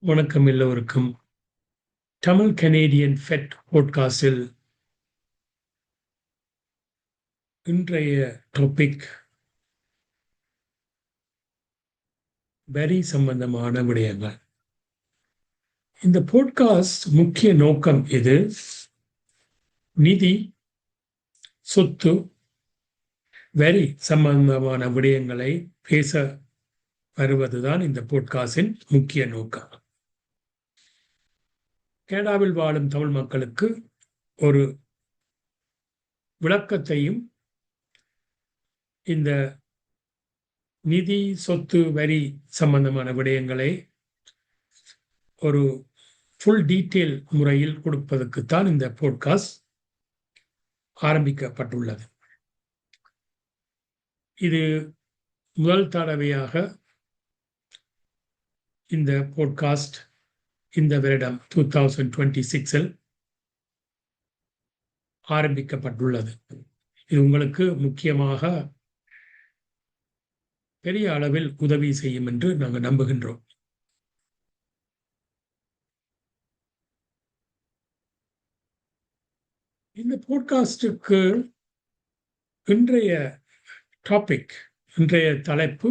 வணக்கம் எல்லோருக்கும். Tamil Canadian fed போட்காஸ்டில் இன்றைய டாபிக் வரி சம்பந்தமான விடயங்கள். இந்த போட்காஸ்ட் முக்கிய நோக்கம் இது நிதி, சொத்து, வரி சம்பந்தமான விடயங்களை பேச வருவதுதான் இந்த போட்காஸ்டின் முக்கிய நோக்கம். கனடாவில் வாழும் தமிழ் மக்களுக்கு ஒரு விளக்கத்தையும் இந்த நிதி, சொத்து, வரி சம்பந்தமான விடயங்களை ஒரு ஃபுல் டீட்டெயில் முறையில் கொடுப்பதற்குத்தான் இந்த போட்காஸ்ட் ஆரம்பிக்கப்பட்டுள்ளது. இது முதல் தடவையாக இந்த போட்காஸ்ட் இந்த வருடம் 2026 ஆரம்பிக்கப்பட்டுள்ளது. இது உங்களுக்கு முக்கியமாக பெரிய அளவில் உதவி செய்யும் என்று நாங்கள் நம்புகின்றோம். இந்த போட்காஸ்டுக்கு இன்றைய டாபிக், இன்றைய தலைப்பு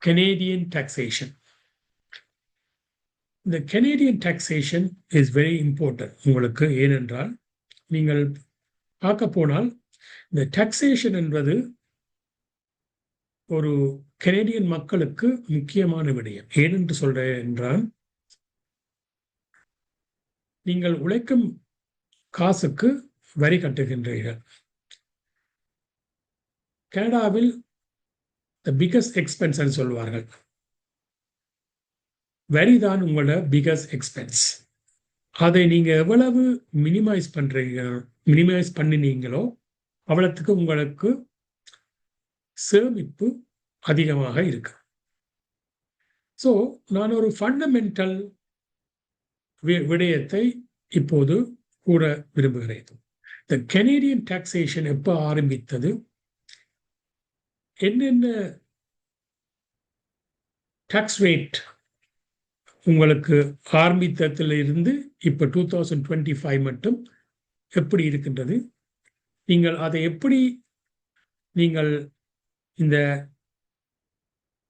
கனேடியன் டாக்ஸேஷன். இந்த Canadian taxation is very important உங்களுக்கு. ஏனென்றால் நீங்கள் பார்க்க போனால் இந்த டாக்ஸேஷன் என்பது ஒரு கனேடியன் மக்களுக்கு முக்கியமான விடயம். ஏனென்று சொல்றேன் என்றால், நீங்கள் உழைக்கும் காசுக்கு வரி கட்டுகின்றீர்கள். கனடாவில் த பிகஸ்ட் எக்ஸ்பென்ஸ் சொல்வார்கள். வரிதான் உங்களோட பிகஸ்ட் எக்ஸ்பென்ஸ். அதை நீங்க எவ்வளவு மினிமைஸ் பண்ணினீங்களோ அவ்வளவுக்கு உங்களுக்கு சேமிப்பு அதிகமாக இருக்கு. ஸோ நான் ஒரு ஃபண்டமெண்டல் விடயத்தை இப்போது கூற விரும்புகிறேன். இந்த கனேடியன் டாக்ஸேஷன் எப்போ ஆரம்பித்தது, என்னென்ன டாக்ஸ் ரேட் உங்களுக்கு ஆரம்பித்ததிலிருந்து இப்போ 2025 மட்டும் எப்படி இருக்கின்றது, நீங்கள் அதை எப்படி நீங்கள் இந்த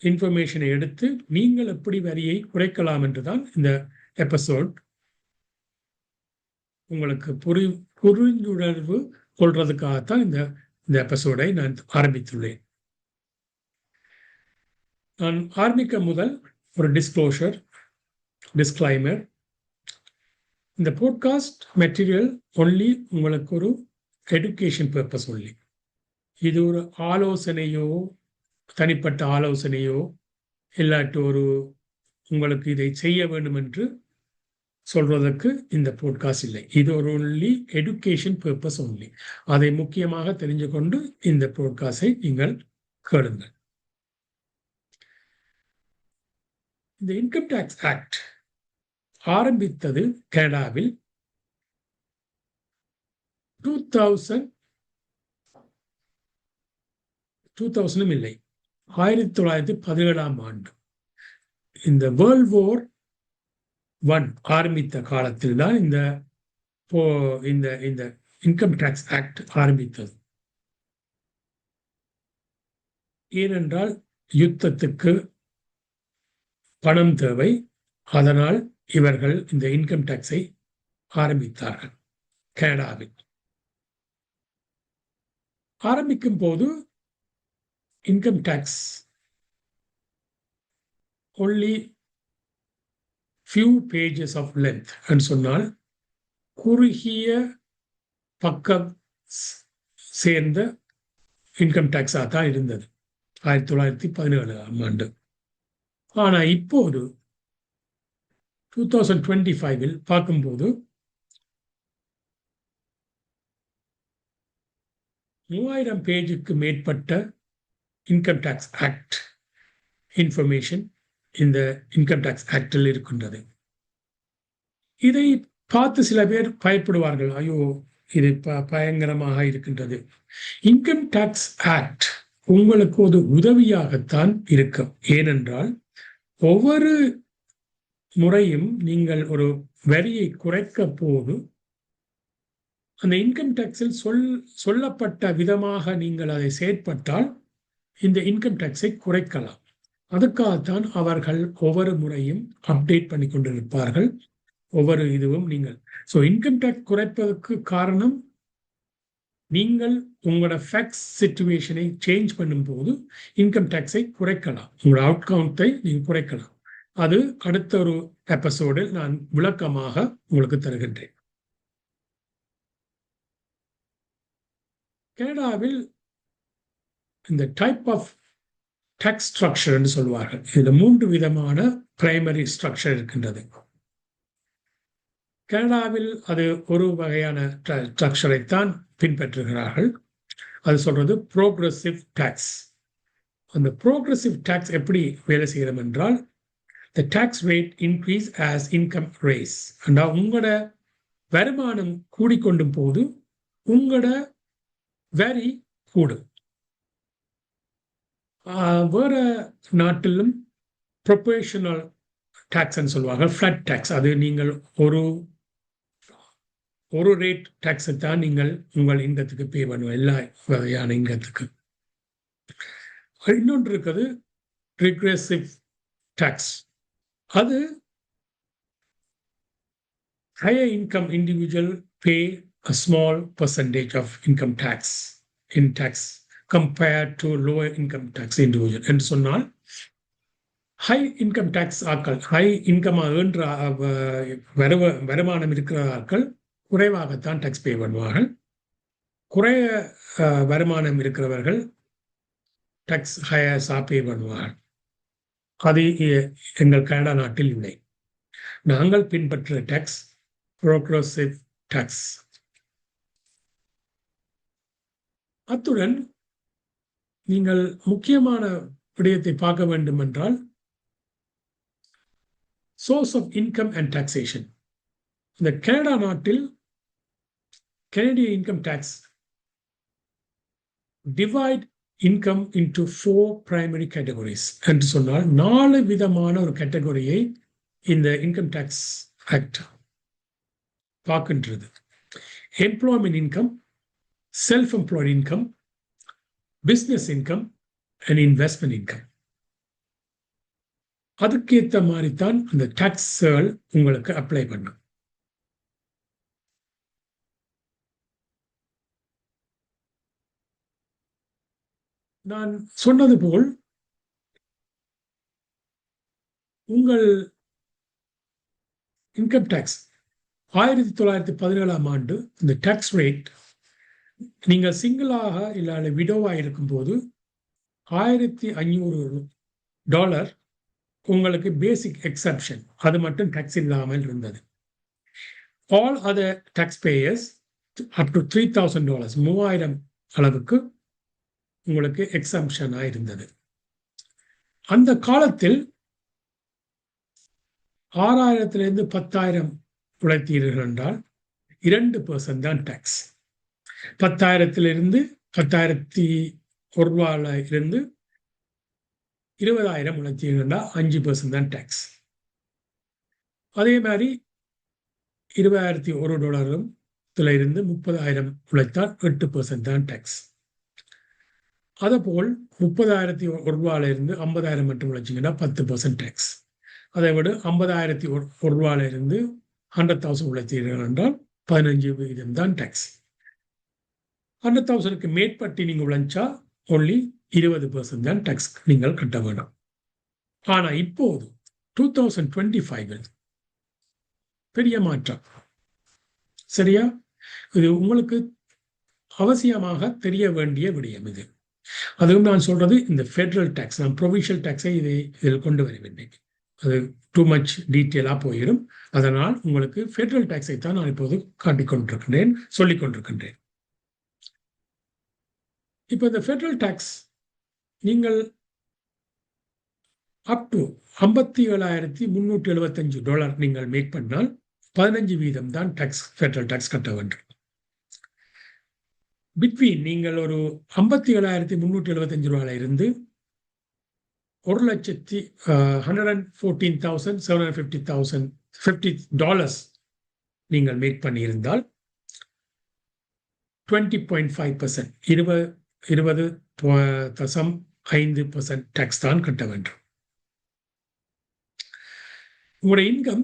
இன்ஃபர்மேஷனை எடுத்து நீங்கள் எப்படி வரியை குறைக்கலாம் என்றுதான் இந்த எபிசோட் உங்களுக்கு புரிந்துணர்வு கொள்றதுக்காகத்தான் இந்த எபிசோடை நான் ஆரம்பித்துள்ளேன். நான் ஆரம்பிக்க முதல் ஒரு டிஸ்க்ளைமர். இந்த போட்காஸ்ட் மெட்டீரியல் ஒன்லி உங்களுக்கு ஒரு எடுகேஷன் பர்பஸ் ஒன்லி. இது ஒரு ஆலோசனையோ, தனிப்பட்ட ஆலோசனையோ இல்லாட்டி ஒரு உங்களுக்கு இதை செய்ய வேண்டும் என்று சொல்றதற்கு இந்த போட்காஸ்ட் இல்லை. இது ஒரு ஒன்லி எடுகேஷன் பர்பஸ் ஒன்லி. அதை முக்கியமாக தெரிஞ்சு கொண்டு இந்த போட்காஸ்டை நீங்கள் கேளுங்கள். இந்த இன்கம் டாக்ஸ் ஆக்ட் ஆரம்பித்தது கனடாவில் 2000 இல்லை, 1917 ஆண்டு. இந்த வேர்ல்ட் வார் 1 ஆரம்பித்த காலத்தில் தான் இந்த இன்கம் டாக்ஸ் ஆக்ட் ஆரம்பித்தது. ஏனென்றால் யுத்தத்துக்கு பணம் தேவை. அதனால் இவர்கள் இந்த இன்கம் டாக்ஸை ஆரம்பித்தார்கள். கனடாவில் ஆரம்பிக்கும் போது income tax only few pages of length என்று சொன்னால் குறுகிய பக்கம் சேர்ந்த இன்கம் டாக்ஸாக தான் இருந்தது 1917 ஆண்டு. ஆனால் இப்போது 2025 பார்க்கும்போது 3000 பேஜுக்கு மேற்பட்ட இன்கம் டாக்ஸ் ஆக்ட் இன்ஃபர்மேஷன் இந்த இன்கம் டாக்ஸ் ஆக்டில் இருக்கின்றது. இதை பார்த்து சில பேர் பயப்படுவார்கள். ஐயோ, இது பயங்கரமாக இருக்கின்றது. இன்கம் டாக்ஸ் ஆக்ட் உங்களுக்கு ஒரு உதவியாகத்தான் இருக்கும். ஏனென்றால் ஒவ்வொரு முறையும் நீங்கள் ஒரு வரியை குறைக்க போது அந்த இன்கம் டேக்ஸில் சொல்லப்பட்ட விதமாக நீங்கள் அதை செயற்பட்டால் இந்த இன்கம் டேக்ஸை குறைக்கலாம். அதுக்காகத்தான் அவர்கள் ஒவ்வொரு முறையும் அப்டேட் பண்ணி கொண்டிருப்பார்கள். ஒவ்வொரு இதுவும் நீங்கள் இன்கம் டேக்ஸ் குறைப்பதற்கு காரணம் நீங்கள் உங்களோட ஃபேக்ஸ் சிச்சுவேஷனை சேஞ்ச் பண்ணும்போது இன்கம் டேக்ஸை குறைக்கலாம். உங்களோட அவுட்கவுண்டை நீங்கள் குறைக்கலாம். அது அடுத்த ஒரு எபிசோடில் நான் விளக்கமாக உங்களுக்கு தருகின்றேன். கனடாவில் இந்த டைப் ஆஃப் டாக்ஸ் ஸ்ட்ரக்சர் சொல்வார்கள். இதுல 3 விதமான பிரைமரி ஸ்ட்ரக்சர் இருக்கின்றது. கனடாவில் அது ஒரு வகையான ஸ்ட்ரக்சரைத்தான் பின்பற்றுகிறார்கள். அது சொல்றது ப்ரோக்ரெசிவ் டாக்ஸ். அந்த ப்ரோக்ரெசிவ் டாக்ஸ் எப்படி வேலை செய்யணும் என்றால் the tax rate increase as income raise. உங்களோட வருமானம் கூடிக்கொண்டும் போது உங்களோட வரி கூடும். வேற நாட்டிலும் ப்ரொபோர்ஷனல் டாக்ஸ் சொல்லுவாங்க, ஃபிளாட் டாக்ஸ். அது நீங்கள் ஒரு ரேட் டாக்ஸை தான் நீங்கள் உங்கள் இன்கத்துக்கு பே பண்ணுவோம், எல்லா வகையான இன்கத்துக்கு. இன்னொன்று இருக்குது ரிக்ரெசிவ் டாக்ஸ். அது higher income individual pay a small percentage of income tax in tax compared to lower income tax individual. என்று சொன்னால் ஹை இன்கம் டேக்ஸ் ஆட்கள், ஹை இன்கம் என்ற வருமானம் இருக்கிற ஆட்கள் குறைவாகத்தான் டாக்ஸ் பே பண்ணுவார்கள். குறைய வருமானம் இருக்கிறவர்கள் டாக்ஸ் ஹையர்ஸாக பே பண்ணுவார்கள். அது எங்கள் கனடா நாட்டில் இல்லை. நாங்கள் பின்பற்ற டாக்ஸ் ப்ரோக்ரெசிவ் டாக்ஸ். அத்துடன் நீங்கள் முக்கியமான விடயத்தை பார்க்க வேண்டும் என்றால் source of income and taxation. இந்த கனடா நாட்டில் கனடிய income tax divide income into 4 primary categories என்று சொன்னால் 4 விதமான ஒரு கேட்டகரியை இந்த இன்கம் டாக்ஸ் ஆக்ட் பார்க்கின்றது. Employment income, self employed income, business income and investment income. அதுக்கேற்ற மாதிரி தான் அந்த டாக்ஸ்கள் உங்களுக்கு அப்ளை பண்ணும். நான் சொன்னது போல் உங்கள் இன்கம் டாக்ஸ் 1917 ஆண்டு இந்த டாக்ஸ் ரேட் நீங்கள் சிங்கிளாக இல்லாத விடோவாக இருக்கும்போது $1,500 உங்களுக்கு பேசிக் எக்ஸப்ஷன், அது மட்டும் டாக்ஸ் இல்லாமல் இருந்தது. All other tax payers up to $3,000 $3,000 அளவுக்கு உங்களுக்கு எக்ஸம்ஷனாக இருந்தது. அந்த காலத்தில் 6,000 10,000 உழைத்தீர்கள் என்றால் 2% தான் டாக்ஸ். 10,000 $10,001 இருந்து 20,000 உழைத்தீர்கள் என்றால் 5% தான் டாக்ஸ். அதே மாதிரி $20,001 இருந்து 30,000 உழைத்தால் 8% தான் டாக்ஸ். அதேபோல் $30,001 இருந்து 50,000 மட்டும் உழைச்சிங்கன்னா 10% டாக்ஸ். அதை விட $50,001 இருந்து 100,000 உழைத்தீர்கள் என்றால் 15% தான் டாக்ஸ். 100,000க்கு மேற்பட்டு நீங்கள் உழைச்சா ஒன்லி 20% தான் டாக்ஸ் நீங்கள் கட்ட வேணும். ஆனால் இப்போது 2025 பெரிய மாற்றம். சரியா? இது உங்களுக்கு அவசியமாக தெரிய வேண்டிய விடயம் இது. அதுவும் நான் சொல்றது இந்த ஃபெடரல் டாக்ஸ், நான் ப்ரொவின்ஷியல் டாக்ஸை இதில் கொண்டு வரவில்லை. அது டூ மச் டீட்டெயிலாக போயிடும். அதனால் உங்களுக்கு ஃபெடரல் டாக்ஸை தான் நான் இப்போது காட்டிக்கொண்டிருக்கின்றேன், சொல்லிக் கொண்டிருக்கின்றேன். இப்போ இந்த ஃபெடரல் டாக்ஸ் நீங்கள் அப் டு $57,375 நீங்கள் மேக் பண்ணால் 15% தான் டாக்ஸ், ஃபெடரல் டாக்ஸ் கட்ட வேண்டும். பிட்வீன் நீங்கள் ஒரு $57,375 இருந்து $114,750 நீங்கள் மேக் பண்ணியிருந்தால் 20.5% 20.5% டாக்ஸ் தான் கட்ட வேண்டும். உங்களுடைய இன்கம்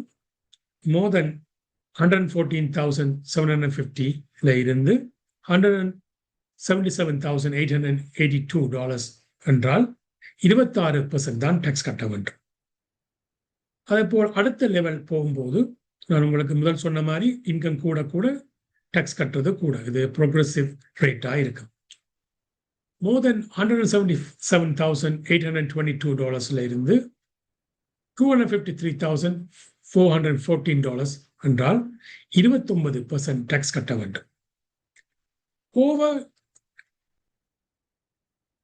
மோர் தென் 114,750 இருந்து $177,882 என்றால் 26% தான் டாக்ஸ் கட்ட வேண்டும். அதே போல் அடுத்த லெவல் போகும்போது நான் உங்களுக்கு முதல் சொன்ன மாதிரி இன்கம் கூட கூட டாக்ஸ் கட்டுறது கூட, இது ப்ரோக்ரெசிவ் ரேட்டா இருக்கும். மோர் தென் $177,822 இருந்து $253,414 என்றால் 29% டாக்ஸ் கட்ட வேண்டும். ஓவர்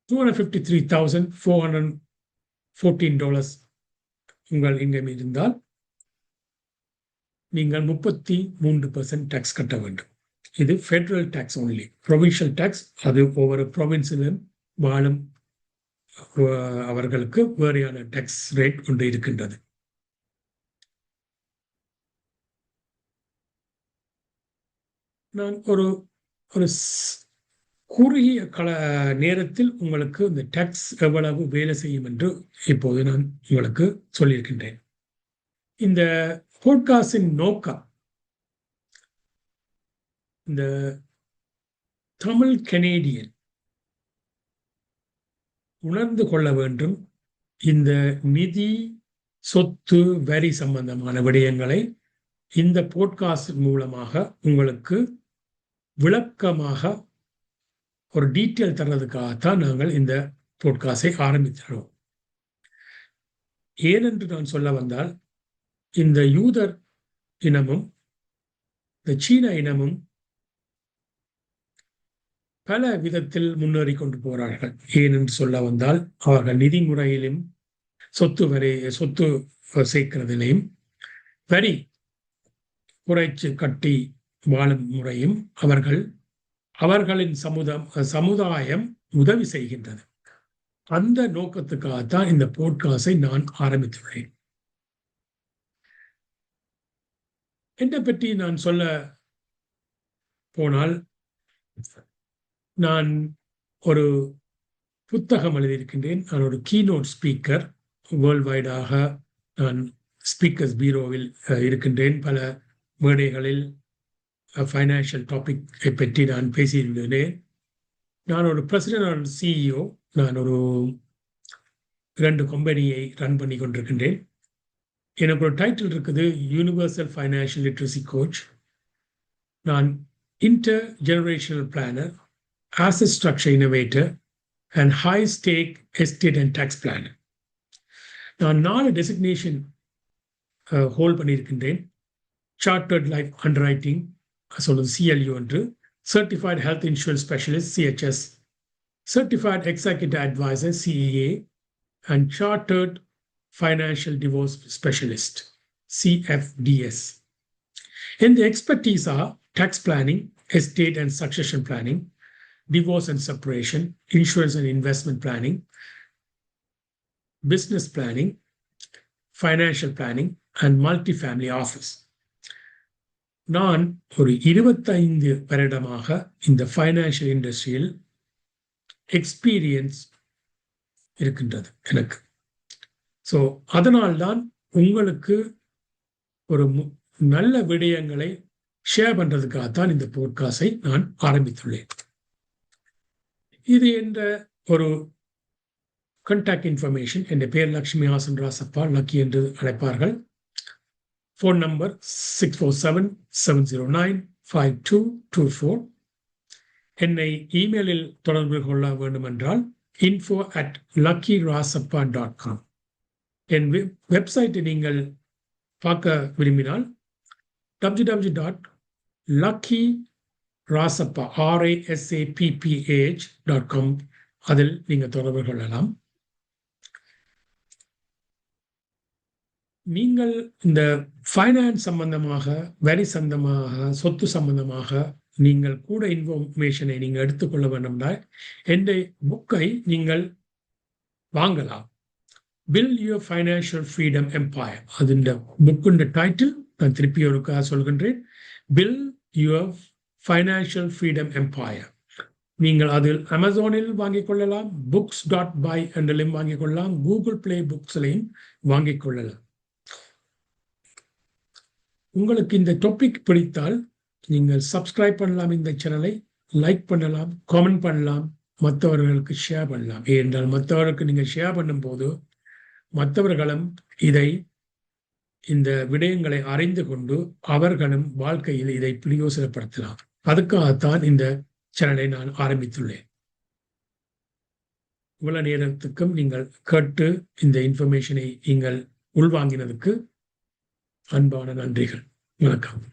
$253,414 உங்கள் இன்கம் இருந்தால் நீங்கள் 33% டாக்ஸ் கட்ட வேண்டும். இது federal tax only. Provincial tax அது ஒவ்வொரு ப்ரொவின்ஸிலும் வாழும் அவர்களுக்கு வேறையான டாக்ஸ் ரேட் ஒன்று இருக்கின்றது. நான் ஒரு குறுகிய நேரத்தில் உங்களுக்கு இந்த டாக்ஸ் எவ்வளவு வேலை செய்யும் என்று இப்போது நான் உங்களுக்கு சொல்லியிருக்கின்றேன். இந்த பாட்காஸ்டின் நோக்கம் இந்த தமிழ் கனேடியன் உணர்ந்து கொள்ள வேண்டும். இந்த நிதி, சொத்து, வரி சம்பந்தமான விடயங்களை இந்த பாட்காஸ்ட் மூலமாக உங்களுக்கு விளக்கமாக ஒரு டீட்டெயில் தர்றதுக்காகத்தான் நாங்கள் இந்த பாட்காஸ்டை ஆரம்பிக்கிறோம். ஏனென்று நான் சொல்ல வந்தால், இந்த யூதர் இனமும் இந்த சீன இனமும் பல விதத்தில் முன்னேறி கொண்டு போகிறார்கள். ஏனென்று சொல்ல வந்தால், அவர்கள் நிதி முறையிலும் சொத்து சேர்க்கிறதிலையும் வரி குறைச்சு கட்டி வாழும் முறையும் அவர்களின் சமுதாயம் உதவி செய்கின்றது. அந்த நோக்கத்துக்காகத்தான் இந்த பாட்காஸ்டை நான் ஆரம்பித்துள்ளேன். என்னை பற்றி நான் சொல்ல போனால், நான் ஒரு புத்தகம் எழுதியிருக்கின்றேன். நான் ஒரு கீநோட் ஸ்பீக்கர். வேர்ல்ட் வைடாக நான் ஸ்பீக்கர்ஸ் பீரோவில் இருக்கின்றேன். பல மேடைகளில் ஃபைனான்ஷியல் டாபிக்கை பற்றி நான் பேசியிருந்தேன். நான் ஒரு பிரசிடென்ட் அண்ட் சிஇஓ. நான் ஒரு 2 கம்பெனியை ரன் பண்ணி கொண்டிருக்கின்றேன். எனக்கு ஒரு டைட்டில் இருக்குது, யூனிவர்சல் ஃபைனான்ஷியல் லிட்ரஸி கோச். நான் inter generational planar, asset structure innovator and high stake estate and tax planner. நான் 4 டெசிக்னேஷன் ஹோல்ட் பண்ணியிருக்கின்றேன். சார்ட்டர்ட் லைஃப் அண்டர்ரைட்டிங் சொல்றது CLU என்று, certified health insurance specialist CHS, certified executive advisor CEA and chartered financial divorce specialist CFDS. And the expertise are tax planning, estate and succession planning, divorce and separation, insurance and investment planning, business planning, financial planning, and multifamily office. நான் ஒரு 25 வருடமாக இந்த financial இண்டஸ்ட்ரியில் experience இருக்கின்றது எனக்கு. So அதனால்தான் உங்களுக்கு ஒரு நல்ல விடயங்களை ஷேர் பண்றதுக்காகத்தான் இந்த பாட்காஸ்டை நான் ஆரம்பித்துள்ளேன். இது என்ற ஒரு கான்டாக்ட் இன்ஃபர்மேஷன். என் பேர் லக்ஷ்மி ஹாசன் ராசப்பா, லக்கி என்று அழைப்பார்கள். Phone number 647-709-5224. என்னை இமெயிலில் தொடர்பு கொள்ள வேண்டுமென்றால் info@luckyrasappa.com. என் வெப்சைட்டை நீங்கள் பார்க்க விரும்பினால் www.luckyrasappa.com அதில் நீங்கள் தொடர்பு கொள்ளலாம். நீங்கள் இந்த ஃபைனான்ஸ் சம்பந்தமாக, வரி சம்பந்தமாக, சொத்து சம்பந்தமாக நீங்கள் கூட இன்ஃபர்மேஷனை நீங்கள் எடுத்துக்கொள்ள வேண்டும்னா என்ற புக்கை நீங்கள் வாங்கலாம். Build Your Financial Freedom Empire. അതിൻ്റെ ബുക്കിൻ്റെ ടൈറ്റിൽ ഞാൻ திருப்பி ஒருக்கா சொல்கின்றேன். Build Your Financial Freedom Empire. நீங்கள் அதில் அமேசானில் வாங்கிக் கொள்ளலாம், books.by என்றிலும் வாங்கிக் கொள்ளலாம், கூகுள் பிளே புக்ஸ்லையும் வாங்கிக் கொள்ளலாம். உங்களுக்கு இந்த டாபிக் பிடித்தால் நீங்கள் சப்ஸ்கிரைப் பண்ணலாம், இந்த சேனலை லைக் பண்ணலாம், காமெண்ட் பண்ணலாம், மற்றவர்களுக்கு ஷேர் பண்ணலாம். ஏனென்றால் மற்றவர்களுக்கு நீங்கள் ஷேர் பண்ணும்போது மற்றவர்களும் இந்த விடயங்களை அறிந்து கொண்டு அவர்களும் வாழ்க்கையில் இதை பிரயோசனப்படுத்தலாம். அதுக்காகத்தான் இந்த சேனலை நான் ஆரம்பித்துள்ளேன். இவ்வளவு நேரத்துக்கும் நீங்கள் கேட்டு இந்த இன்ஃபர்மேஷனை நீங்கள் உள்வாங்கினதுக்கு அன்பான நன்றிகள். வணக்கம்.